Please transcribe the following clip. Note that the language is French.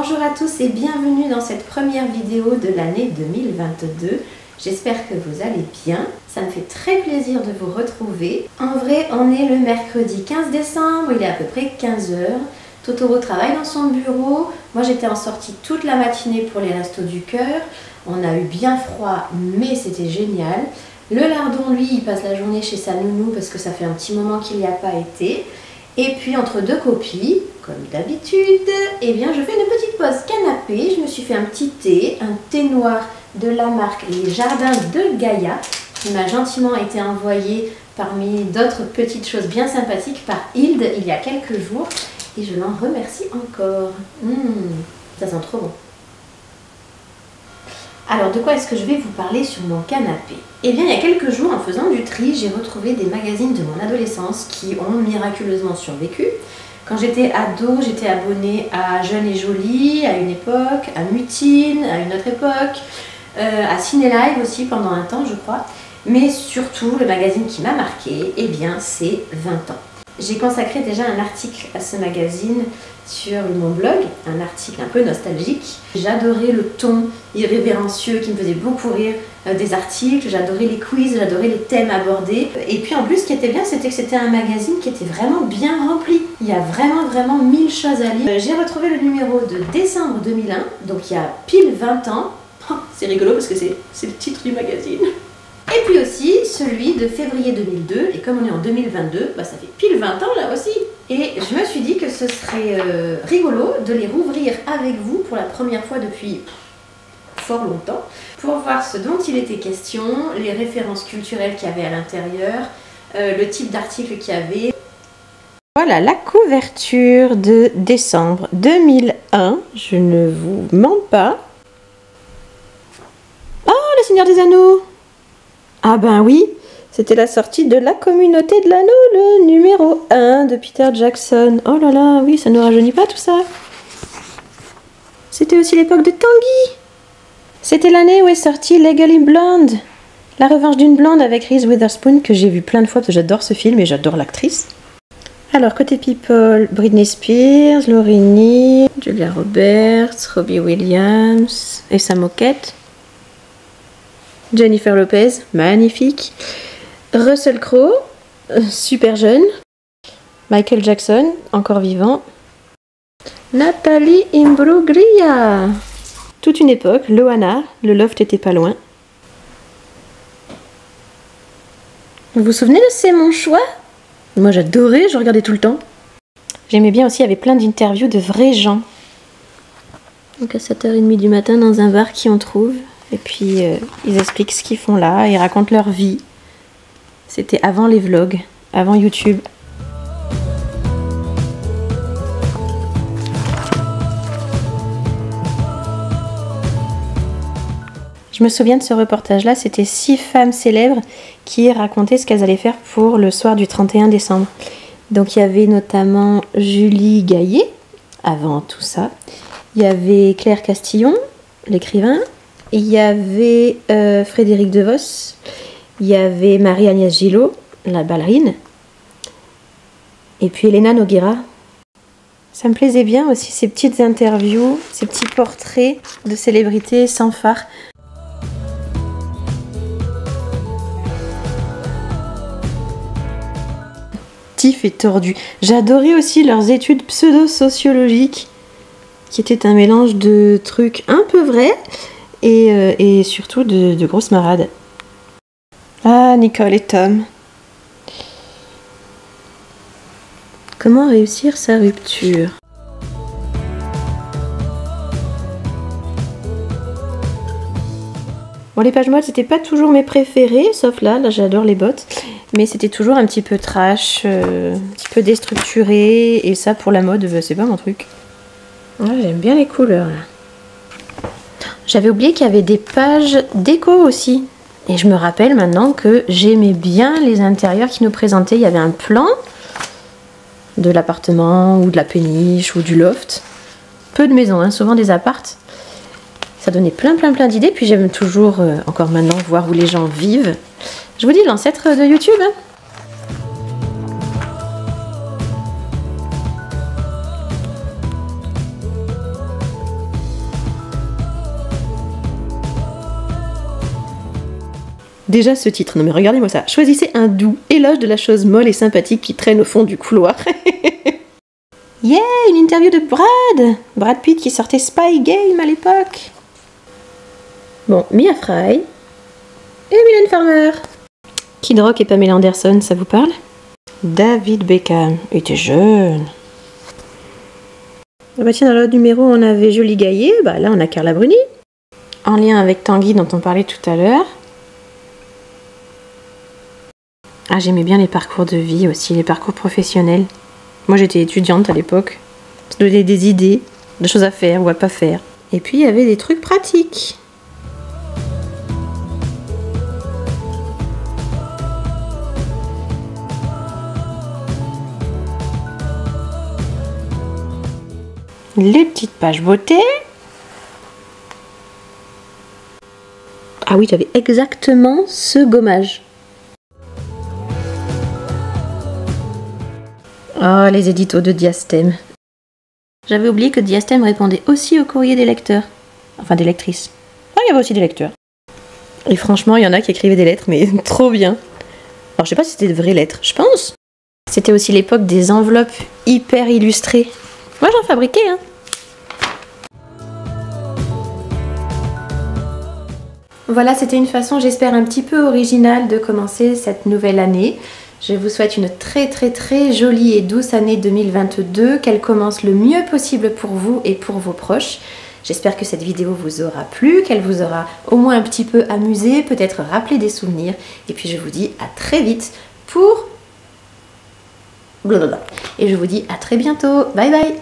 Bonjour à tous et bienvenue dans cette première vidéo de l'année 2022. J'espère que vous allez bien. Ça me fait très plaisir de vous retrouver. En vrai, on est le mercredi 15 décembre, il est à peu près 15 h. Totoro travaille dans son bureau. Moi, j'étais en sortie toute la matinée pour les Restos du Cœur. On a eu bien froid, mais c'était génial. Le lardon, lui, il passe la journée chez sa nounou parce que ça fait un petit moment qu'il n'y a pas été. Et puis, entre deux copies, comme d'habitude, eh bien, je fais une petite pause canapé. Je me suis fait un petit thé, un thé noir de la marque Les Jardins de Gaïa, qui m'a gentiment été envoyé parmi d'autres petites choses bien sympathiques par Hilde il y a quelques jours. Et je l'en remercie encore. Ça sent trop bon. Alors, de quoi est-ce que je vais vous parler sur mon canapé? Eh bien, il y a quelques jours, en faisant du tri, j'ai retrouvé des magazines de mon adolescence qui ont miraculeusement survécu. Quand j'étais ado, j'étais abonnée à Jeune et Jolie à une époque, à Mutine à une autre époque, à Ciné Live aussi pendant un temps, je crois. Mais surtout, le magazine qui m'a marqué, eh bien, c'est 20 ans. J'ai consacré déjà un article à ce magazine sur mon blog, un article un peu nostalgique. J'adorais le ton irrévérencieux qui me faisait beaucoup rire des articles, j'adorais les quiz, j'adorais les thèmes abordés. Et puis en plus, ce qui était bien, c'était que c'était un magazine qui était vraiment bien rempli. Il y a vraiment 1000 choses à lire. J'ai retrouvé le numéro de décembre 2001, donc il y a pile 20 ans. Oh, c'est rigolo parce que c'est le titre du magazine. Et puis aussi celui de février 2002, et comme on est en 2022, bah ça fait pile 20 ans là aussi. Et je me suis dit que ce serait rigolo de les rouvrir avec vous pour la première fois depuis fort longtemps, pour voir ce dont il était question, les références culturelles qu'il y avait à l'intérieur, le type d'article qu'il y avait. Voilà la couverture de décembre 2001, je ne vous mens pas. Oh, le Seigneur des Anneaux! Ah ben oui, c'était la sortie de La Communauté de l'Anneau, le numéro 1 de Peter Jackson. Oh là là, oui, ça ne rajeunit pas tout ça. C'était aussi l'époque de Tanguy. C'était l'année où est sortie Legally Blonde, La Revanche d'une Blonde avec Reese Witherspoon, que j'ai vu plein de fois parce que j'adore ce film et j'adore l'actrice. Alors, côté people, Britney Spears, Lauryn Hill, Julia Roberts, Robbie Williams et sa moquette. Jennifer Lopez, magnifique. Russell Crowe, super jeune. Michael Jackson, encore vivant. Nathalie Imbruglia. Toute une époque, Loana, le loft était pas loin. Vous vous souvenez de C'est mon choix? Moi j'adorais, je regardais tout le temps. J'aimais bien aussi, il y avait plein d'interviews de vrais gens. Donc à 7h30 du matin dans un bar qui on trouve. Et puis, ils expliquent ce qu'ils font là, ils racontent leur vie. C'était avant les vlogs, avant YouTube. Je me souviens de ce reportage-là, c'était 6 femmes célèbres qui racontaient ce qu'elles allaient faire pour le soir du 31 décembre. Donc il y avait notamment Julie Gaillet, avant tout ça. Il y avait Claire Castillon, l'écrivain. Il y avait Frédéric DeVos, il y avait Marie-Agnès Gillot, la ballerine, et puis Elena Nogueira. Ça me plaisait bien aussi ces petites interviews, ces petits portraits de célébrités sans phare. Tif et tordu. J'adorais aussi leurs études pseudo-sociologiques, qui étaient un mélange de trucs un peu vrais, et surtout de grosses marades. Ah, Nicole et Tom. Comment réussir sa rupture? Bon, les pages mode, c'était pas toujours mes préférés, sauf là j'adore les bottes. Mais c'était toujours un petit peu trash, un petit peu déstructuré, et ça pour la mode, c'est pas mon truc. Ouais, j'aime bien les couleurs là. J'avais oublié qu'il y avait des pages déco aussi. Et je me rappelle maintenant que j'aimais bien les intérieurs qui nous présentaient. Il y avait un plan de l'appartement ou de la péniche ou du loft. Peu de maisons, hein, souvent des appartes. Ça donnait plein d'idées. Puis j'aime toujours, encore maintenant, voir où les gens vivent. Je vous dis, l'ancêtre de YouTube. Hein. Déjà ce titre, non mais regardez-moi ça. Choisissez un doux éloge de la chose molle et sympathique qui traîne au fond du couloir. Yeah, une interview de Brad Pitt qui sortait Spy Game à l'époque. Bon, Mia Fry et Mylène Farmer. Kid Rock et Pamela Anderson, ça vous parle? David Beckham était jeune. Ah bah tiens, dans l'autre numéro, on avait Julie Gaillet, bah là on a Carla Bruni. En lien avec Tanguy dont on parlait tout à l'heure. Ah, j'aimais bien les parcours de vie aussi, les parcours professionnels. Moi j'étais étudiante à l'époque. Ça donnait des idées, de choses à faire ou à pas faire. Et puis il y avait des trucs pratiques. Les petites pages beauté. Ah oui, j'avais exactement ce gommage. Oh, les éditos de Diastème. J'avais oublié que Diastème répondait aussi au courrier des lecteurs. Enfin, des lectrices. Ah, il y avait aussi des lecteurs. Et franchement, il y en a qui écrivaient des lettres, mais trop bien. Alors, je sais pas si c'était de vraies lettres, je pense. C'était aussi l'époque des enveloppes hyper illustrées. Moi, j'en fabriquais, hein. Voilà, c'était une façon, j'espère, un petit peu originale de commencer cette nouvelle année. Je vous souhaite une très jolie et douce année 2022, qu'elle commence le mieux possible pour vous et pour vos proches. J'espère que cette vidéo vous aura plu, qu'elle vous aura au moins un petit peu amusé, peut-être rappelé des souvenirs. Et puis je vous dis à très vite pour... Et je vous dis à très bientôt. Bye bye.